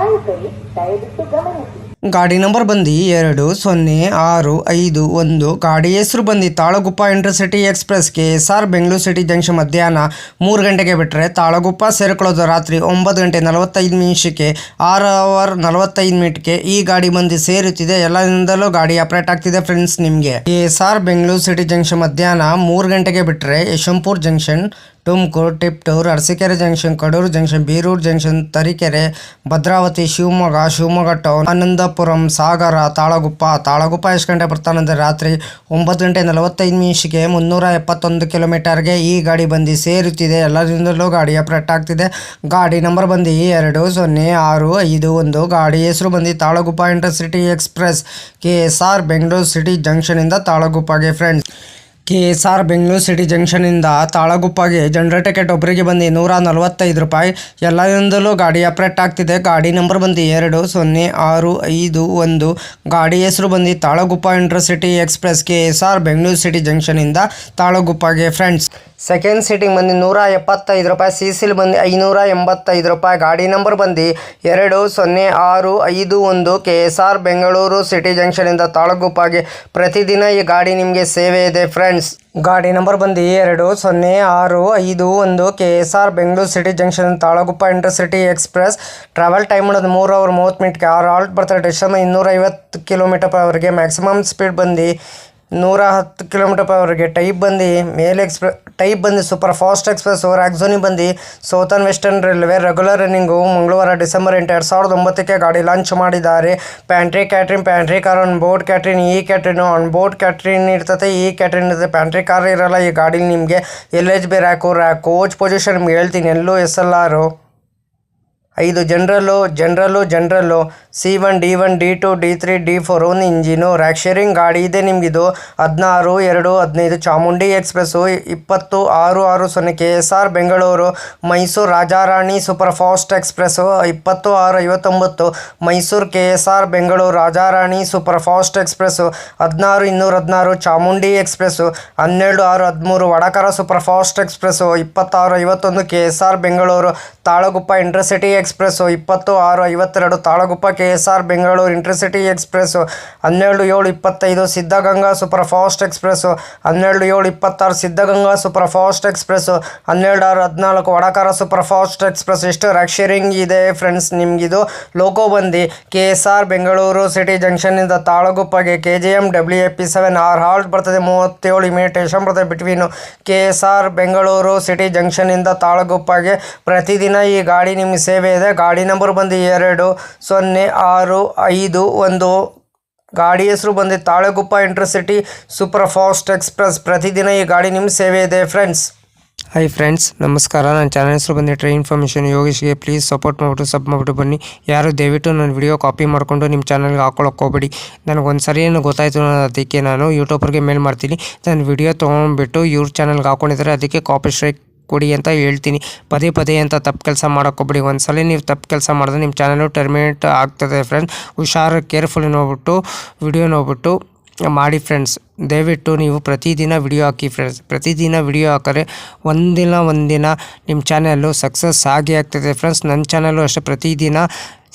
ನಾಯಕರೇ ದಯವಿಟ್ಟು ಗಮನಿಸಿ. ಗಾಡಿ ನಂಬರ್ ಬಂದು 206551. ಗಾಡಿ ಹೆಸರು ಬಂದು Talaguppa intercity express KSR Bengaluru city junction ಮಧ್ಯಾಹ್ನ 3 ಗಂಟೆಗೆ ಬಿಟ್ಟರೆ ತಾಳಗುಪ್ಪ ಸೇರಿಕೊಳ್ಳೋದು ರಾತ್ರಿ 9 ಗಂಟೆ 45 ನಿಮಿಷಕ್ಕೆ 6 ಅವರ್ 45 ಮಿನಿಟ್ಗೆ ಈ ಗಾಡಿ ಬಂದು ಸೇರುತ್ತಿದೆ. ಎಲ್ಲರಿಂದಲೂ ಗಾಡಿ ಆಪರೇಟ್ ಆಗ್ತಿದೆ ಫ್ರೆಂಡ್ಸ್. ನಿಮಗೆ KSR ಬೆಂಗಳೂರು ಸಿಟಿ ಜಂಕ್ಷನ್ ಮಧ್ಯಾಹ್ನ 3 ಗಂಟೆಗೆ ಬಿಟ್ಟರೆ Yeshwanthpur junction, Tumakuru, Tiptur, Arsikere junction, Kadur junction, Birur junction, Tarikere, Bhadravati, Shivamogga town, Anandapuram, Sagara, Talaguppa ಎಷ್ಟು ಗಂಟೆ ಬರ್ತಾನಂದರೆ ರಾತ್ರಿ 9 ಗಂಟೆ 45 ನಿಮಿಷಕ್ಕೆ 371 ಕಿಲೋಮೀಟರ್ಗೆ ಈ ಗಾಡಿ ಬಂದು ಸೇರುತ್ತಿದೆ. ಎಲ್ಲರಿಂದಲೂ ಗಾಡಿ ಆಪರೇಟ್ ಆಗ್ತಿದೆ. ಗಾಡಿ ನಂಬರ್ ಬಂದು 206551. ಗಾಡಿ ಹೆಸರು ಬಂದು Talaguppa intercity express KSR Bengaluru city ಜಂಕ್ಷನಿಂದ ತಾಳಗುಪ್ಪಗೆ ಫ್ರೆಂಡ್ಸ್. KSR ಬೆಂಗಳೂರು ಸಿಟಿ ಜಂಕ್ಷನಿಂದ ತಾಳಗುಪ್ಪಗೆ ಜನರಲ್ ಟಿಕೆಟ್ ಒಬ್ಬರಿಗೆ ಬಂದು 145 ರೂಪಾಯಿ. ಎಲ್ಲರಿಂದಲೂ ಗಾಡಿ ಆಪರೇಟ್ ಆಗ್ತಿದೆ. ಗಾಡಿ ನಂಬರ್ ಬಂದು 206551. ಗಾಡಿ ಹೆಸರು ಬಂದು Talaguppa intercity express KSR Bengaluru city ಜಂಕ್ಷನಿಂದ ತಾಳಗುಪ್ಪಗೆ ಫ್ರೆಂಡ್ಸ್. ಸೆಕೆಂಡ್ ಸೀಟಿಂಗ್ ಬಂದು 175 ರೂಪಾಯಿ. CCL ಬಂದು 585 ರೂಪಾಯಿ. ಗಾಡಿ ನಂಬರ್ ಬಂದು 206551. KSR ಬೆಂಗಳೂರು ಸಿಟಿ ಜಂಕ್ಷನಿಂದ ತಾಳಗುಪ್ಪಗೆ ಪ್ರತಿದಿನ ಈ ಗಾಡಿ ನಿಮಗೆ ಸೇವೆ ಇದೆ ಫ್ರೆಂಡ್ಸ್. ಗಾಡಿ ನಂಬರ್ ಬಂದು 206551. KSR Bengaluru city junction Talaguppa intercity express. Travel time ಮಾಡೋದು 3 ಅವರ್ 30 ಮಿನಿಟ್ಗೆ. 6 ಹಾಲ್ಟ್ ಬರ್ತಾರೆ. ಡೆಸ್ಟಿನೇಷನ್ 250 km/hಗೆ. ಮ್ಯಾಕ್ಸಿಮಮ್ ಸ್ಪೀಡ್ ಬಂದು 110 km/hಗೆ. ಟೈಪ್ ಬಂದು ಟೈಪ್ ಬಂದು ಸೂಪರ್ ಫಾಸ್ಟ್ ಎಕ್ಸ್ಪ್ರೆಸ್. ರಾಕ್ಝೋನಿ ಬಂದು southern western railway. Regular running ಮಂಗಳವಾರ ಡಿಸೆಂಬರ್ 8, 2009 ಗಾಡಿ ಲಾಂಚ್ ಮಾಡಿದ್ದಾರೆ. Pantry car on board catering. ಈ ಕ್ಯಾಟ್ರಿನ್ ಆನ್ ಬೋರ್ಡ್ ಕ್ಯಾಟ್ರಿನ್ ಇರ್ತದೆ. ಈ ಕ್ಯಾಟ್ರಿನ್ ಇರ್ತದೆ. ಪ್ಯಾಂಟ್ರಿ ಕಾರ್ ಇರಲ್ಲ ಈ ಗಾಡಿ ನಿಮಗೆ. LHB ರ್ಯಾಕು ಕೋಚ್ ಪೊಸಿಷನ್ ನಿಮ್ಗೆ ಹೇಳ್ತೀನಿ. ಎಲ್ಲೂ SLR 5 ಜನರಲ್ಲು C1 D1 D2 D3 D4 ಒಂದು ಇಂಜಿನು. ರ್ಯಾಕ್ ಶೇರಿಂಗ್ ಗಾಡಿ ಇದೆ ನಿಮಗಿದು. 16/2/15 Chamundi express. 20/6/60 KSR Bengaluru Mysuru Rajarani super fast express. 20/6/59 Mysuru KSR Bengaluru Rajarani super fast express. 16/216 Chamundi express. 12/6/13 Vadakara super fast express. 26/51 KSR Bengaluru Talaguppa intercity express. 20/6/52 Talaguppa KSR Bengaluru intercity express. 12/7/25 Siddhaganga super fast express. 12/7/26 Siddhaganga super fast express. 12/6/14 Vadakara super fast express. ಎಷ್ಟು rack sharing ಇದೆ friends ನಿಮಗಿದು. Logo ಬಂದು KSR Bengaluru city ಜಂಕ್ಷನ್ನಿಂದ ತಾಳಗುಪ್ಪಗೆ KGM WAP7. 6 halt ಬರ್ತದೆ. 37 minute station ಬರ್ತದೆ between. KSR Bengaluru city ಜಂಕ್ಷನ್ನಿಂದ ತಾಳಗುಪ್ಪಗೆ ಪ್ರತಿದಿನ ಈ ಗಾಡಿ ನಿಮಗೆ ಸೇವೆ ಇದೆ. ಗಾಡಿ ನಂಬರ್ ಬಂದು 206551. ಗಾಡಿ ಹೆಸರು ಬಂದು Talaguppa intercity super fast express. ಪ್ರತಿದಿನ ಈ ಗಾಡಿ ನಿಮ್ಮ ಸೇವೆ ಇದೆ ಫ್ರೆಂಡ್ಸ್. ಹಾಯ್ ಫ್ರೆಂಡ್ಸ್, ನಮಸ್ಕಾರ. ನನ್ನ ಚಾನಲ್ ಹೆಸರು ಬಂದು ಟ್ರೈನ್ ಇನ್ಫಾರ್ಮೇಷನ್ ಯೋಗೇಶ್ಗೆ. ಪ್ಲೀಸ್ ಸಪೋರ್ಟ್ ಮಾಡಿಬಿಟ್ಟು ಸಬ್ ಮಾಡಿಬಿಟ್ಟು ಬನ್ನಿ. ಯಾರು ದಯವಿಟ್ಟು ನನ್ನ ವಿಡಿಯೋ ಕಾಪಿ ಮಾಡಿಕೊಂಡು ನಿಮ್ಮ ಚಾನಲ್ಗೆ ಹಾಕೊಳ್ಳೋಕೆ ಹೋಗ್ಬೇಡಿ. ನನಗೊಂದು ಸರಿ ಏನು ಗೊತ್ತಾಯಿತು ಅದಕ್ಕೆ ನಾನು ಯೂಟ್ಯೂಬರ್ಗೆ ಮೇಲ್ ಮಾಡ್ತೀನಿ. ನನ್ನ ವಿಡಿಯೋ ತೊಗೊಂಡ್ಬಿಟ್ಟು ಇವ್ರ ಚಾನಲ್ಗೆ ಹಾಕೊಂಡಿದ್ದಾರೆ, ಅದಕ್ಕೆ ಕಾಪಿ ಸ್ಟ್ರೈಕ್ ಕೊಡಿ ಅಂತ ಹೇಳ್ತೀನಿ. ಪದೇ ಅಂತ ತಪ್ಪು ಕೆಲಸ ಮಾಡೋಕ್ಕೋಗ್ಬಿಡಿ. ಒಂದ್ಸಲ ನೀವು ತಪ್ಪು ಕೆಲಸ ಮಾಡಿದ್ರೆ ನಿಮ್ಮ ಚಾನಲು ಟರ್ಮಿನೇಟ್ ಆಗ್ತದೆ ಫ್ರೆಂಡ್ಸ್. ಹುಷಾರು ಕೇರ್ಫುಲಿ ನೋಡ್ಬಿಟ್ಟು ವಿಡಿಯೋ ನೋಡ್ಬಿಟ್ಟು ಮಾಡಿ ಫ್ರೆಂಡ್ಸ್. ದಯವಿಟ್ಟು ನೀವು ಪ್ರತಿದಿನ ವಿಡಿಯೋ ಹಾಕಿ ಫ್ರೆಂಡ್ಸ್. ಪ್ರತಿದಿನ ವಿಡಿಯೋ ಹಾಕಿದ್ರೆ ಒಂದಿನ ನಿಮ್ಮ ಚಾನಲ್ಲು ಸಕ್ಸಸ್ ಆಗೇ ಆಗ್ತದೆ ಫ್ರೆಂಡ್ಸ್. ನನ್ನ ಚಾನಲ್ಲು ಅಷ್ಟೇ ಪ್ರತಿದಿನ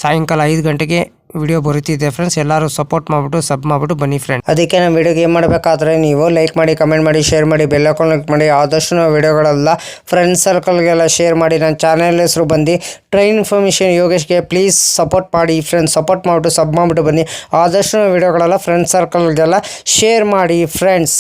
ಸಾಯಂಕಾಲ 5 ಗಂಟೆಗೆ ವಿಡಿಯೋ ಬರುತ್ತಿದೆ ಫ್ರೆಂಡ್ಸ್. ಎಲ್ಲರೂ ಸಪೋರ್ಟ್ ಮಾಡಿಬಿಟ್ಟು ಸಬ್ ಮಾಡಿಬಿಟ್ಟು ಬನ್ನಿ ಫ್ರೆಂಡ್ಸ್. ಅದಕ್ಕೆ ನಮ್ಮ ವಿಡಿಯೋಗೆ ಏನು ಮಾಡಬೇಕಾದ್ರೆ ನೀವು ಲೈಕ್ ಮಾಡಿ, ಕಮೆಂಟ್ ಮಾಡಿ, ಶೇರ್ ಮಾಡಿ, ಬೆಲ್ ಐಕಾನ್ ಕ್ಲಿಕ್ ಮಾಡಿ. ಆದಷ್ಟು ನಾವು ವಿಡಿಯೋಗಳೆಲ್ಲ ಫ್ರೆಂಡ್ಸ್ ಸರ್ಕಲ್ಗೆಲ್ಲ ಶೇರ್ ಮಾಡಿ. ನನ್ನ ಚಾನಲ್ ಹೆಸರು ಬಂದು ಟ್ರೈನ್ ಇನ್ಫಾರ್ಮೇಷನ್ ಯೋಗೇಶ್ಗೆ. ಪ್ಲೀಸ್ ಸಪೋರ್ಟ್ ಮಾಡಿ ಫ್ರೆಂಡ್ಸ್. ಸಪೋರ್ಟ್ ಮಾಡಿಬಿಟ್ಟು ಸಬ್ ಮಾಡಿಬಿಟ್ಟು ಬನ್ನಿ. ಆದಷ್ಟು ನಾವು ವಿಡಿಯೋಗಳೆಲ್ಲ ಫ್ರೆಂಡ್ಸ್ ಸರ್ಕಲ್ಗೆಲ್ಲ ಶೇರ್ ಮಾಡಿ ಫ್ರೆಂಡ್ಸ್.